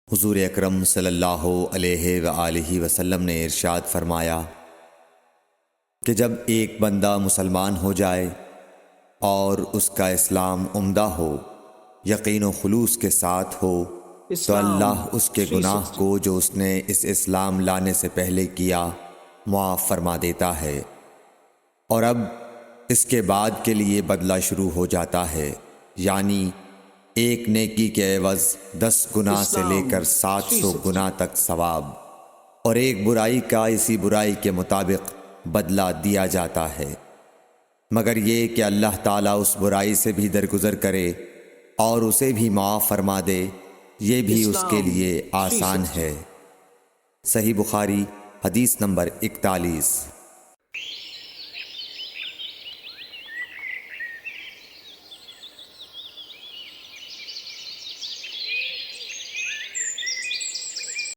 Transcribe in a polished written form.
حضور اکرم صلی اللہ علیہ وآلہ وسلم نے ارشاد فرمایا کہ جب ایک بندہ مسلمان ہو جائے اور اس کا اسلام عمدہ ہو، یقین و خلوص کے ساتھ ہو، تو اللہ اس کے گناہ کو جو اس نے اس اسلام لانے سے پہلے کیا معاف فرما دیتا ہے، اور اب اس کے بعد کے لیے بدلہ شروع ہو جاتا ہے، یعنی ایک نیکی کے عوض 10 گناہ سے لے کر 700 گناہ تک ثواب، اور ایک برائی کا اسی برائی کے مطابق بدلہ دیا جاتا ہے، مگر یہ کہ اللہ تعالیٰ اس برائی سے بھی درگزر کرے اور اسے بھی معاف فرما دے، یہ بھی اس کے لیے آسان ہے۔ صحیح بخاری حدیث نمبر 41۔